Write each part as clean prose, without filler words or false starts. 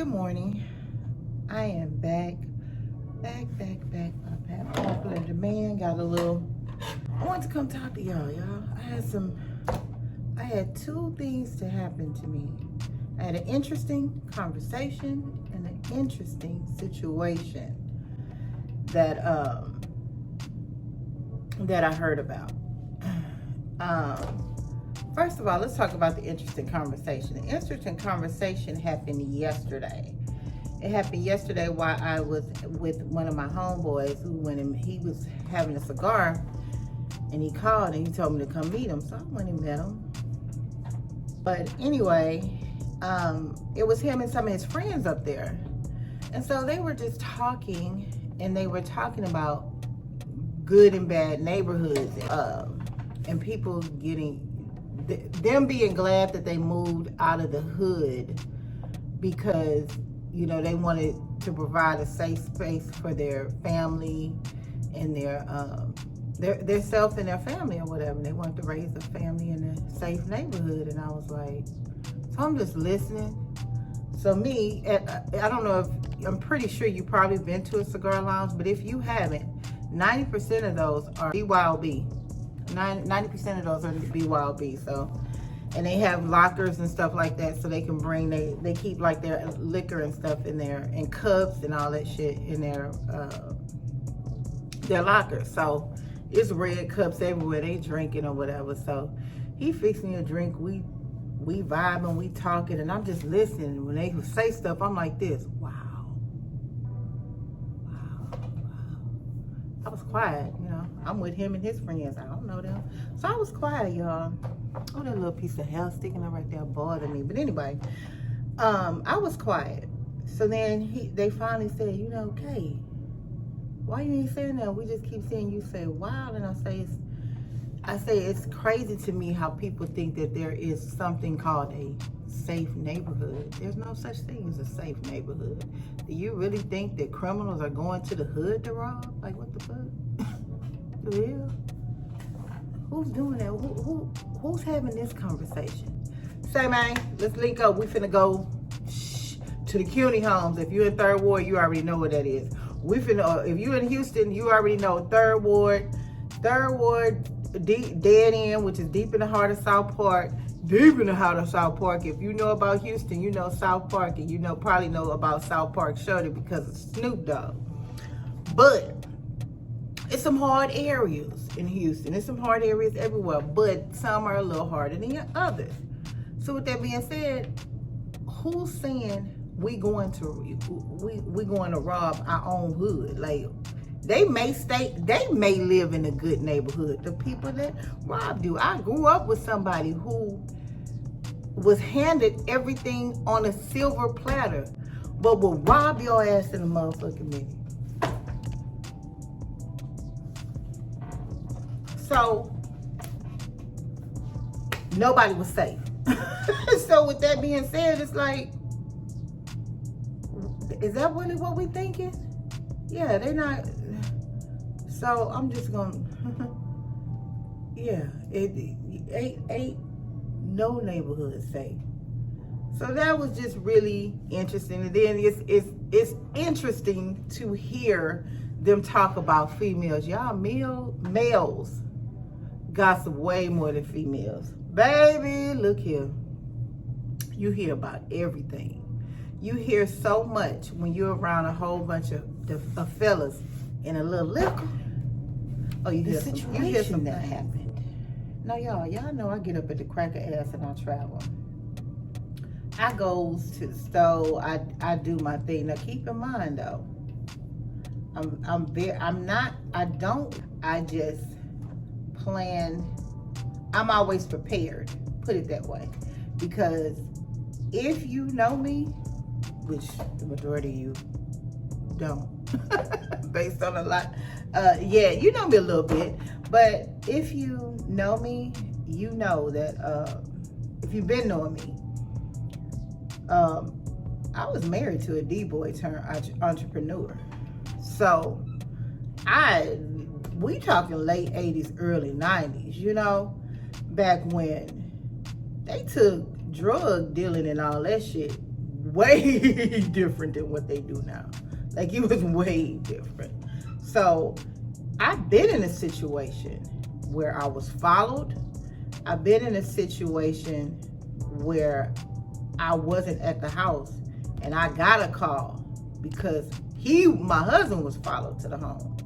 morning. I am back. I'm popular demand. Got a little. I wanted to come talk to y'all. I had two things to happen to me. I had an interesting conversation and an interesting situation that I heard about. First of all, let's talk about the interesting conversation. The interesting conversation happened yesterday. It happened yesterday while I was with one of my homeboys he was having a cigar, and he called and he told me to come meet him. So I went and met him. But anyway, it was him and some of his friends up there. And so they were just talking, and they were talking about good and bad neighborhoods, and people them being glad that they moved out of the hood because, you know, they wanted to provide a safe space for their family and their self and their family or whatever. They wanted to raise a family in a safe neighborhood. And I was like, so I'm just listening. So me, I don't know if, I'm pretty sure you probably been to a cigar lounge, but if you haven't, 90% of those are BYOB. 90% of those are BYOB. So, and they have lockers and stuff like that, so they can bring, they keep like their liquor and stuff in there, and cups and all that shit in their lockers. So it's red cups everywhere, they drinking or whatever. So he fixing a drink, we vibing, we talking, and I'm just listening. When they say stuff, I'm like this, wow. I was quiet, you know. I'm with him and his friends. I don't know them. So I was quiet, y'all. Oh, that little piece of hair sticking up right there bothered me. But anyway, I was quiet. So then they finally said, you know, Kaye, why you ain't saying that? We just keep seeing you say wow. And I say it's crazy to me how people think that there is something called a safe neighborhood. There's no such thing as a safe neighborhood. Do you really think that criminals are going to the hood to rob? Like, what the fuck? The hell? Who's doing that? Who's having this conversation? Say, man, let's link up. We finna go to the CUNY homes. If you're in 3rd Ward, you already know what that is. We finna, if you're in Houston, you already know 3rd Ward, dead end, which is deep in the heart of South Park. Deep in the heart of South Park. If you know about Houston, you know South Park, and you probably know about South Park Shorty because of Snoop Dogg. But it's some hard areas in Houston. It's some hard areas everywhere, but some are a little harder than others. So with that being said, who's saying we going to rob our own hood? Like, they may live in a good neighborhood. The people that robbed you. I grew up with somebody who was handed everything on a silver platter, but will rob your ass in a motherfucking minute. So nobody was safe. So with that being said, it's like, is that really what we thinking? Yeah, they're not. So I'm just gonna, yeah, it ain't no neighborhood safe. So that was just really interesting. And then it's interesting to hear them talk about females. Y'all males gossip way more than females. Baby, look here. You hear about everything. You hear so much when you're around a whole bunch of fellas in a little liquor. Oh, you hear something that happened. Now, y'all know I get up at the crack of ass and I travel. I goes to the store. I do my thing. Now, keep in mind though, I just plan. I'm always prepared. Put it that way, because if you know me, which the majority of you don't, based on a lot. Yeah, you know me a little bit, but if you know me, you know that if you've been knowing me, I was married to a D-boy turned entrepreneur. So we talking late 80s, early 90s, you know, back when they took drug dealing and all that shit way different than what they do now. Like, it was way different. So I've been in a situation where I was followed. I've been in a situation where I wasn't at the house and I got a call because my husband was followed to the home.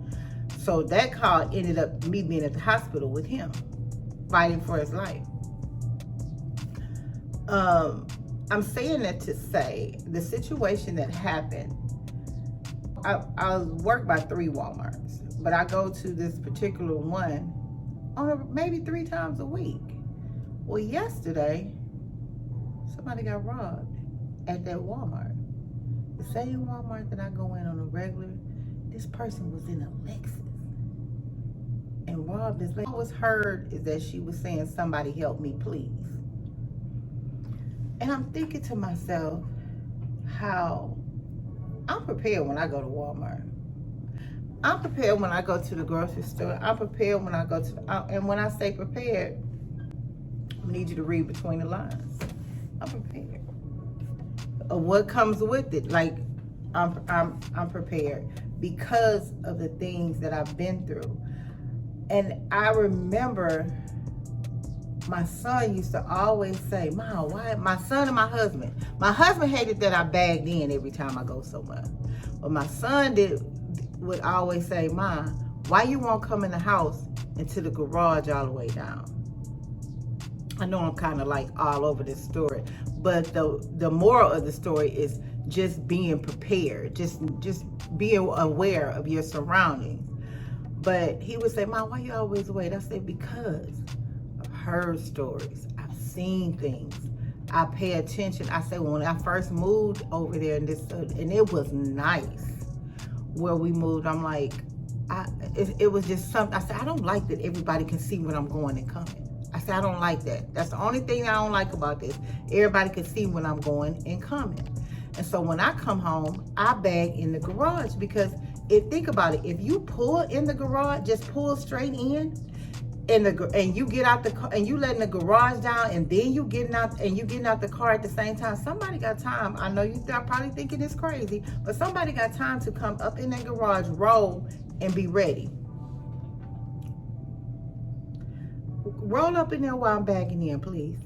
So that call ended up me being at the hospital with him, fighting for his life. I'm saying that to say the situation that happened, I work by 3 Walmarts, but I go to this particular one maybe 3 times a week. Well, yesterday, somebody got robbed at that Walmart. The same Walmart that I go in on a regular, this person was in a Lexus and robbed this lady. All I was heard is that she was saying, "Somebody help me, please." And I'm thinking to myself, how I'm prepared when I go to Walmart. I'm prepared when I go to the grocery store. I'm prepared when I go to, and when I say prepared, I need you to read between the lines. I'm prepared. What comes with it? Like, I'm prepared because of the things that I've been through. And I remember my son used to always say, "Mom, why?" My son and my husband. My husband hated that I bagged in every time I go somewhere. But my son would always say, "Mom, why you won't come in the house into the garage all the way down?" I know I'm kind of like all over this story, but the moral of the story is just being prepared, just being aware of your surroundings. But he would say, "Mom, why you always wait?" I said, "Because I've heard stories, I've seen things, I pay attention." I said, when I first moved over there and it was nice where we moved, I'm like, it was just something. I said, I don't like that everybody can see when I'm going and coming. I said, I don't like that. That's the only thing I don't like about this. Everybody can see when I'm going and coming. And so when I come home, I bag in the garage because think about it. If you pull in the garage, just pull straight in, and you get out the car and you letting the garage down, and then you getting out the car at the same time. Somebody got time. I know you are probably thinking it's crazy, but somebody got time to come up in that garage, roll, and be ready. Roll up in there while I'm bagging in, please.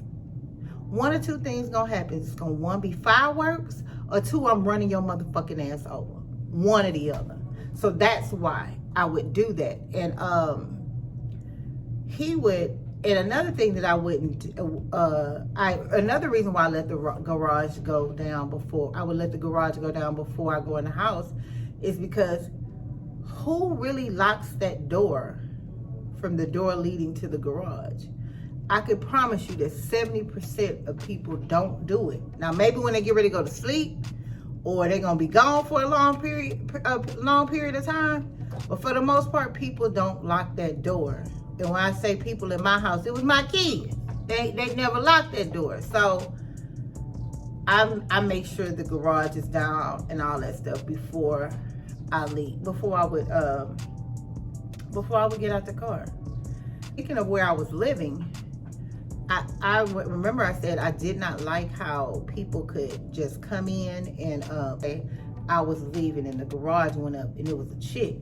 One or two things gonna happen. It's gonna, one, be fireworks, or two, I'm running your motherfucking ass over. One or the other. So that's why I would do that. And he would, and another thing that I wouldn't, another reason why I let the garage go down before, I would let the garage go down before I go in the house, is because who really locks that door from the door leading to the garage? I could promise you that 70% of people don't do it. Now, maybe when they get ready to go to sleep, or they're gonna be gone for a long period of time. But for the most part, people don't lock that door. And when I say people in my house, it was my kids. They never locked that door. So I make sure the garage is down and all that stuff before I leave, before I would get out the car. Speaking of where I was living, I remember I said I did not like how people could just come in and I was leaving and the garage went up and it was a chick.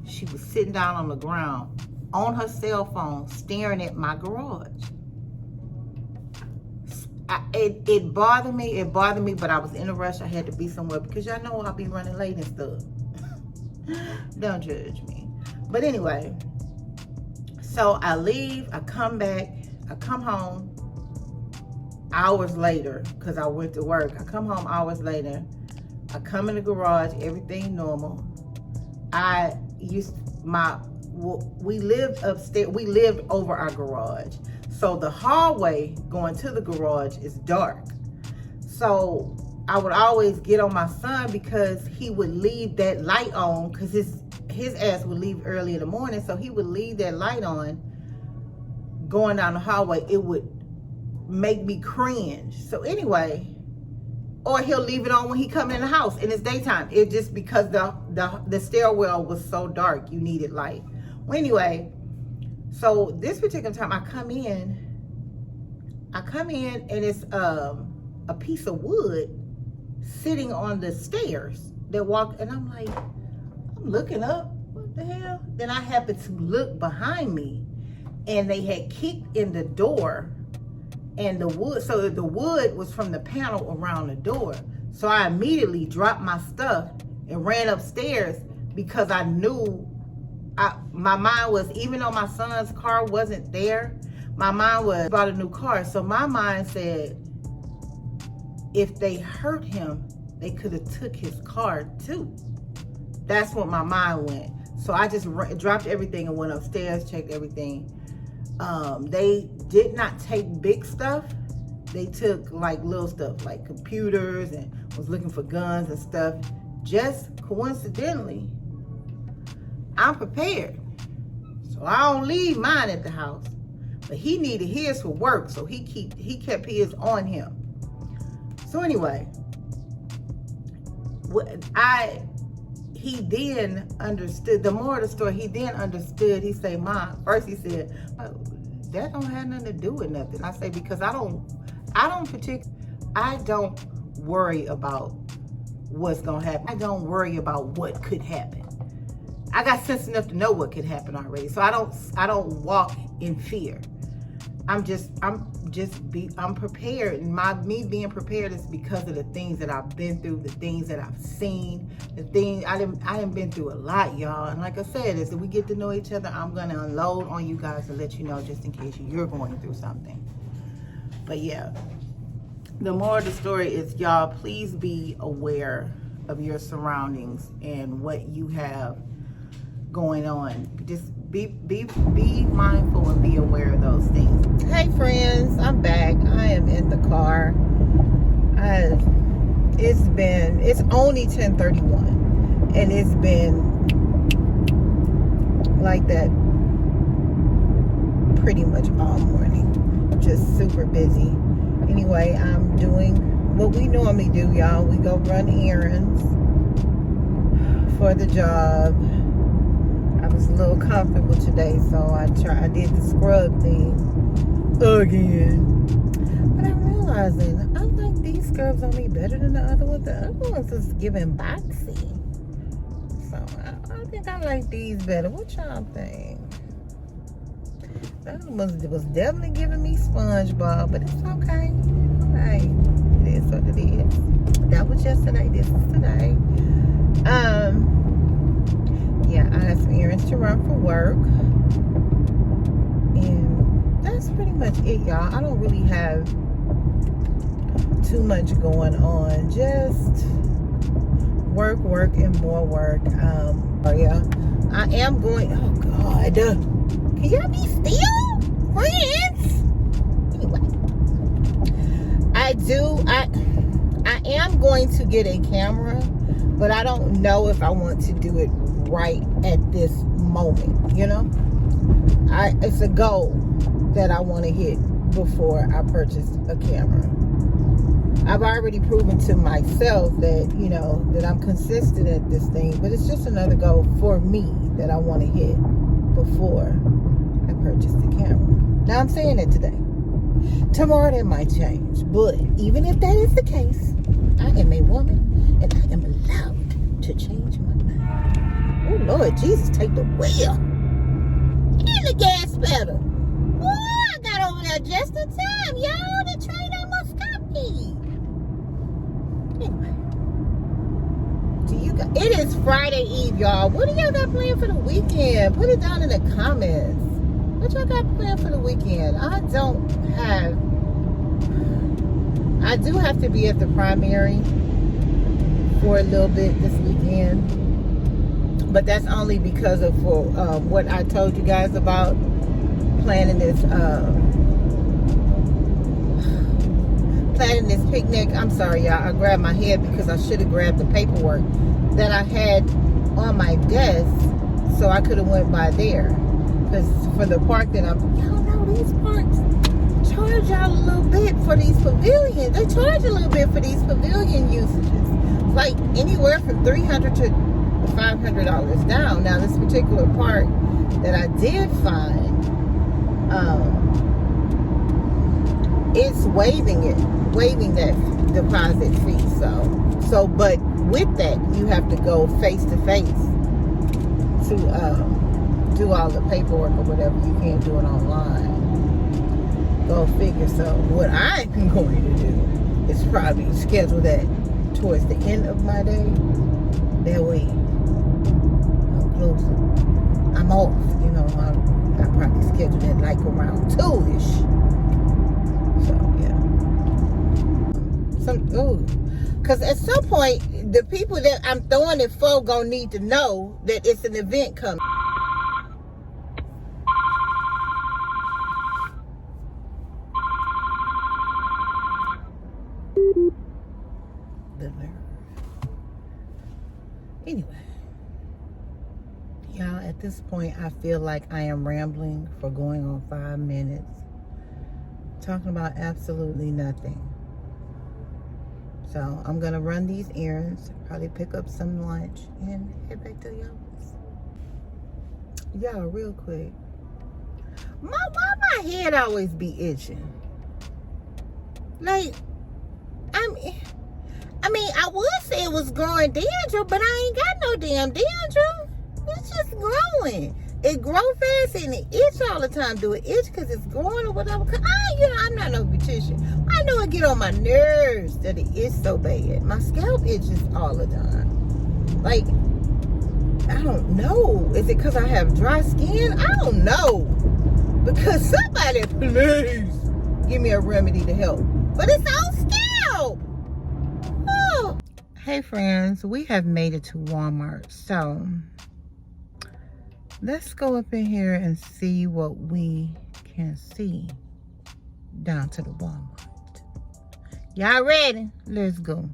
She was sitting down on the ground on her cell phone staring at my garage. It bothered me, but I was in a rush. I had to be somewhere because y'all know I'll be running late and stuff. Don't judge me. But anyway, so I leave, I come back, I come home hours later because I went to work. I come home hours later. I come in the garage, everything normal. We lived upstairs. We lived over our garage. So the hallway going to the garage is dark. So I would always get on my son because he would leave that light on because his ass would leave early in the morning. So he would leave that light on going down the hallway. It would make me cringe. So anyway, or he'll leave it on when he come in the house and it's daytime. It just because the stairwell was so dark, you needed light. Well, anyway, so this particular time I come in and it's a piece of wood sitting on the stairs that walk, and I'm like, I'm looking up, what the hell? Then I happened to look behind me, and they had kicked in the door, and the wood, so the wood was from the panel around the door. So I immediately dropped my stuff and ran upstairs, because I knew, my mind was, even though my son's car wasn't there, my mind was about a new car. So my mind said, if they hurt him, they could have took his car too. That's what my mind went. So I just dropped everything and went upstairs, checked everything. They did not take big stuff. They took like little stuff, like computers, and was looking for guns and stuff. Just coincidentally, I'm prepared. So I don't leave mine at the house. But he needed his for work, so he kept his on him. So anyway, he then understood, the more of the story, he then understood. He said, Mom, first he said, oh, that don't have nothing to do with nothing. I say, because I don't worry about what's gonna happen. I don't worry about what could happen. I got sense enough to know what could happen already. So I don't walk in fear. I'm prepared, and me being prepared is because of the things that I've been through, the things that I've seen, the things I done been through a lot, y'all. And like I said, as we get to know each other, I'm gonna unload on you guys to let you know, just in case you're going through something. But yeah, the moral of the story is, y'all, please be aware of your surroundings and what you have going on. Just be mindful and be aware of those things. Hey friends, I'm back. I am in the car. It's only 10:31, and it's been like that pretty much all morning. Just super busy. Anyway, I'm doing what we normally do, y'all. We go run errands for the job. I was a little comfortable today, so I did the scrub thing again. But I'm realizing I like these scrubs on me better than the other ones. The other ones was giving boxy. So I think I like these better. What y'all think? That one was definitely giving me SpongeBob, but it's okay. Hey, it is what it is. That was yesterday. This is today. Yeah, I have some errands to run for work, and that's pretty much it, y'all. I don't really have too much going on. Just work, and more work. Yeah, I am going. Oh God, can y'all be still, friends? Anyway, I am going to get a camera, but I don't know if I want to do it right at this moment, you know. It's a goal that I want to hit before I purchase a camera. I've already proven to myself that, you know, that I'm consistent at this thing, but it's just another goal for me that I want to hit before I purchase the camera. Now I'm saying it today. Tomorrow that might change, but even if that is the case, I am a woman and I am allowed to change my mind. Oh Lord Jesus, take the wheel and the gas pedal. Oh, I got over there just in time, y'all. The train almost stopped me. Anyway, it is Friday Eve, y'all. What do y'all got planned for the weekend? Put it down in the comments. What y'all got planned for the weekend? I do have to be at the primary for a little bit this weekend, but that's only because of what I told you guys about planning this picnic. I'm sorry, y'all. I grabbed my head because I should have grabbed the paperwork that I had on my desk, so I could have went by there. Because for the park that y'all know these parks charge y'all a little bit for these pavilions. They charge a little bit for these pavilion usages, like anywhere from $300 to $500 down. Now this particular park that I did find, it's waiving that deposit fee. So So, but with that, you have to go face to face to do all the paperwork or whatever. You can't do it online. Go figure. So what I'm going to do is probably schedule that towards the end of my day. That way I'm close. I'm off. You know, I probably schedule it like around 2-ish. So yeah. Because at some point, the people that I'm throwing it for gonna need to know that it's an event coming. Anyway, y'all, at this point, I feel like I am rambling for going on 5 minutes, talking about absolutely nothing. So I'm gonna run these errands, probably pick up some lunch, and head back to y'all. Y'all, real quick, why my head always be itching? Like, I mean, I would say it was growing dandruff, but I ain't got no damn dandruff. It's just growing. It grow fast and it itch all the time. Do it itch because it's growing or whatever? Cause I'm not no beautician. I know it get on my nerves that it itch so bad. My scalp itches all the time. Like, I don't know. Is it because I have dry skin? I don't know. Because somebody, please, give me a remedy to help. But it's all scalp. Oh. Hey friends, we have made it to Walmart. So let's go up in here and see what we can see down to the Walmart. Y'all ready? Let's go.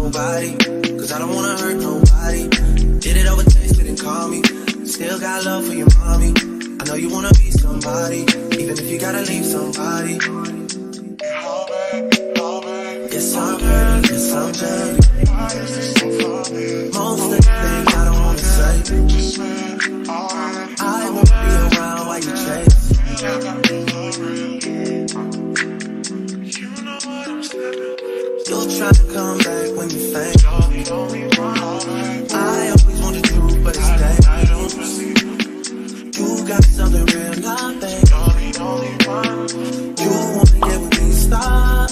Cause I don't wanna hurt nobody. Did it over text, didn't call me. Still got love for your mommy. I know you wanna be somebody, even if you gotta leave somebody. Yes, I'm hurt, yes, I'm dirty. Most of the things I don't wanna say. I won't be around while you chase. You'll try to come back when you faint. I always want the truth, but it's dangerous. You got something real, not fake. You wanna get with me, stop.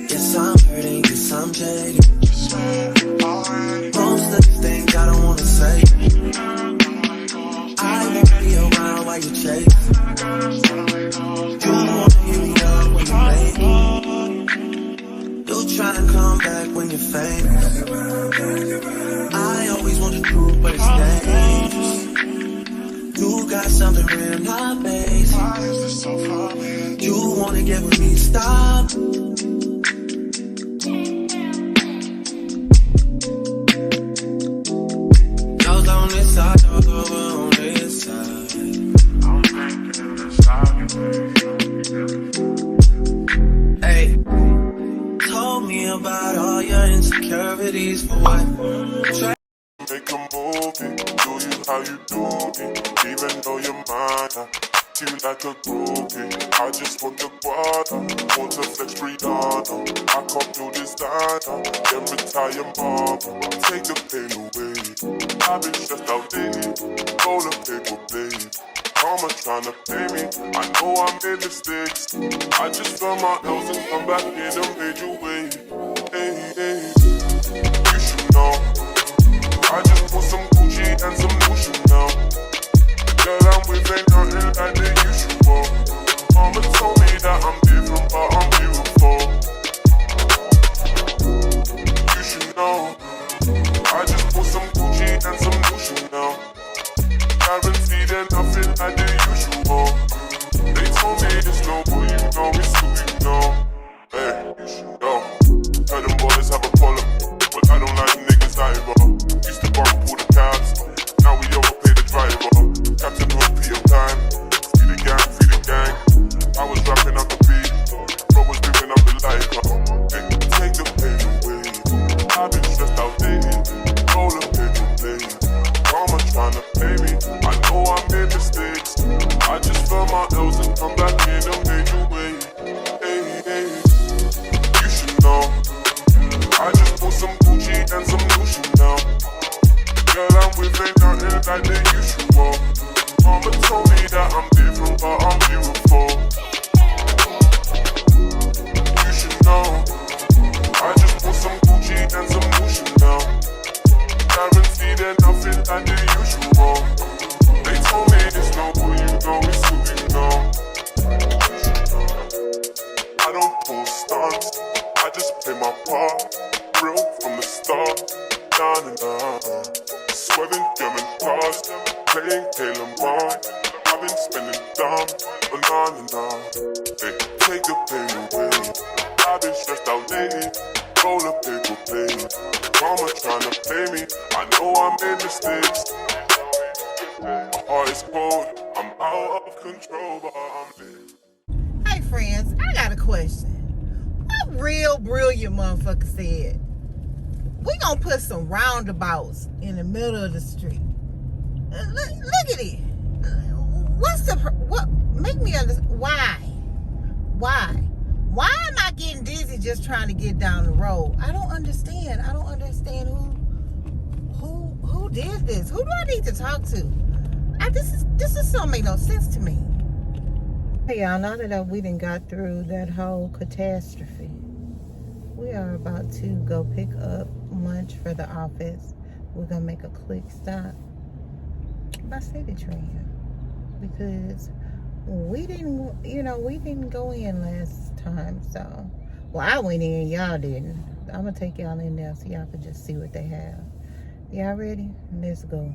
Yes, I'm hurting, yes, I'm jaded. Most of the things I don't wanna say. I won't be around while you chase. You wanna hear me up when you make me. Try to come back when you're famous. I always want the truth, but it's dangerous. You got something real, not base. You wanna get with me, stop. Y'all's on this side, y'all over on this side. I'm thinking this side. Hey. Told me about all your insecurities for what? Make a movie, do you how you do it. Even though you're mine, I feel like a groupie. I just want the water, want the flex Brianna. I come to this diner, then retire mama. Take the pain away, I've been stressed out lately. Roll a paper, babe. Mama tryna pay me, I know I made mistakes. I just found my L's and come back in a major way. Hey, hey, you should know. I just put some Gucci and some new Chanel. Girl, I'm with ain't nothing like the usual. Mama told me that I'm different, but I'm beautiful. You should know. I just put some Gucci and some new Chanel. Guaranteed and nothing like the usual. They told me it's no, but you know it's tryna play me. I know I made mistakes. I just felt my L's and come back in a major way. Hey, hey, you should know. I just bought some Gucci and some new Chanel. Girl, I'm with ain't nothing like the usual. Mama told me that I'm different, but I'm beautiful. You should know. I just bought some Gucci and some new Chanel. Guaranteed that nothing like the usual. They told me it's no who you know, it's who you know. I don't pull stunts, I just play my part. Real from the start, down and down. Swerving German cars, playing Kaye Lanhi. I've been spending dumb on and on. Hey, take the pain away. I've been stressed out lately. Roll a paper plane. Mama tryna play me. I know I made mistakes. My heart is cold. I'm out of control, but I'm lit. Hey friends, I got a question. What real brilliant motherfucker said, we gonna put some roundabouts in the middle of the street? Look at it. What? Make me understand. Why? Why am I getting dizzy just trying to get down the road? I don't understand. Who did this? Who do I need to talk to? This is don't make no sense to me. Hey y'all, now that we done got through that whole catastrophe, we are about to go pick up lunch for the office. We're gonna make a quick stop by City Trend because we didn't go in last time. So, well, I went in, y'all didn't. I'm gonna take y'all in there so y'all can just see what they have. Y'all ready? Let's go.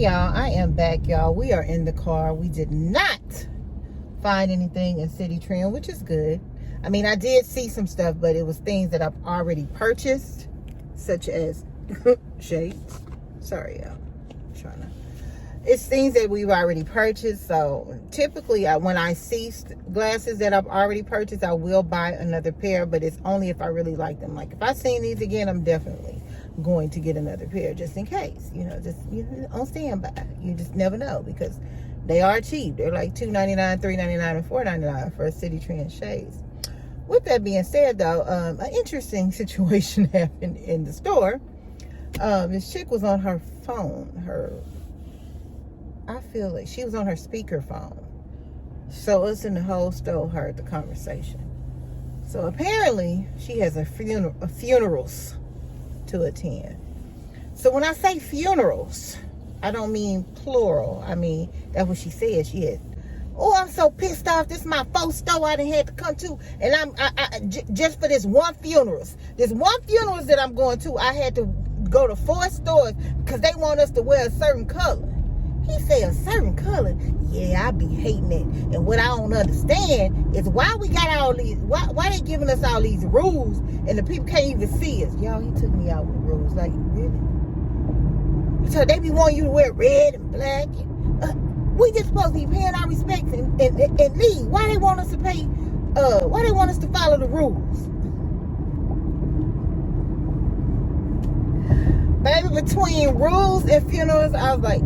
y'all, I am back, y'all. We are in the car. We did not find anything in City Trend, which is good. I mean, I did see some stuff, but it was things that I've already purchased, such as shades. Sorry, y'all. It's things that we've already purchased. So typically when I see glasses that I've already purchased, I will buy another pair, but it's only if I really like them. Like if I seen these again, I'm definitely going to get another pair just in case, just on standby. You just never know, because they are cheap. They're like $2.99, $3.99, and $4.99 for a City Trend shades. With that being said, though, an interesting situation happened in the store. This chick was on her phone. I feel like she was on her speaker phone. So us in the whole store heard the conversation. So apparently she has funerals to attend. So when I say funerals, I don't mean plural. I mean, that's what she said. She had, I'm so pissed off. This is my fourth store I done had to come to. And just for this one funeral. This one funeral that I'm going to, I had to go to 4 stores because they want us to wear a certain color. He said a certain color. Yeah, I be hating it. And what I don't understand is why we got all these, why they giving us all these rules and the people can't even see us. Y'all, he took me out with rules. Like, really? So they be wanting you to wear red and black. We just supposed to be paying our respects and leave. Why they want us to pay, why they want us to follow the rules? Baby, between rules and funerals, I was like,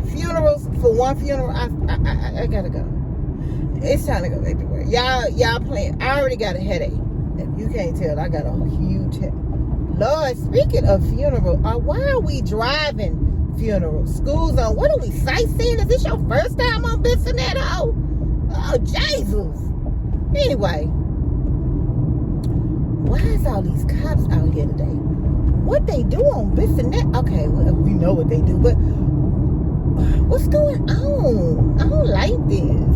funerals, for one funeral, I gotta go. It's time to go back to work. Y'all playing. I already got a headache. If you can't tell, I got a huge headache. Lord, speaking of funeral, why are we driving funerals? School's on. What are we, sightseeing? Is this your first time on Bissonnet? Oh, Jesus. Anyway, why is all these cops out here today? What they do on Bissonnet? Okay, well, we know what they do, but what's going on? I don't like this.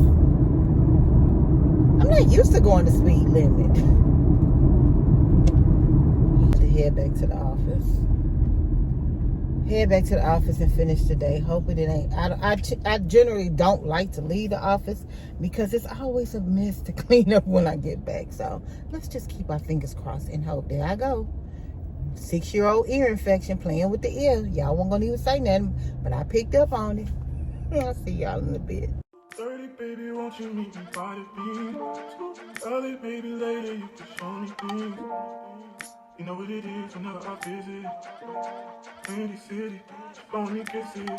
I'm not used to going the speed limit. To head back to the office. Head back to the office and finish the day. Hoping it ain't. I generally don't like to leave the office because it's always a mess to clean up when I get back. So let's just keep our fingers crossed and hope. There I go. 6-year-old ear infection, playing with the ear. Y'all weren't gonna even say nothing, but I picked up on it. I'll see y'all in a bit. 30, baby, won't you meet me by the beach? Early, baby, later, you can show me things. You know what it is whenever I visit. Windy City, blowing me kisses.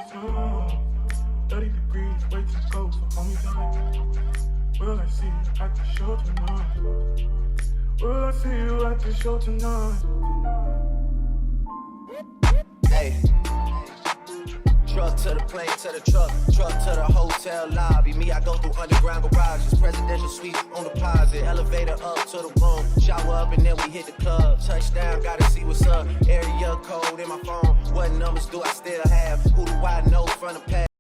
30 degrees, way too cold, so hold me tight. Will I see you at the show tonight? Will I see you at the show tonight? Hey. Truck to the plane, to the truck to the hotel lobby. Me, I go through underground garages, presidential suite on deposit, elevator up to the room, shower up and then we hit the club. Touchdown, gotta see what's up. Area code in my phone. What numbers do I still have? Who do I know from the past?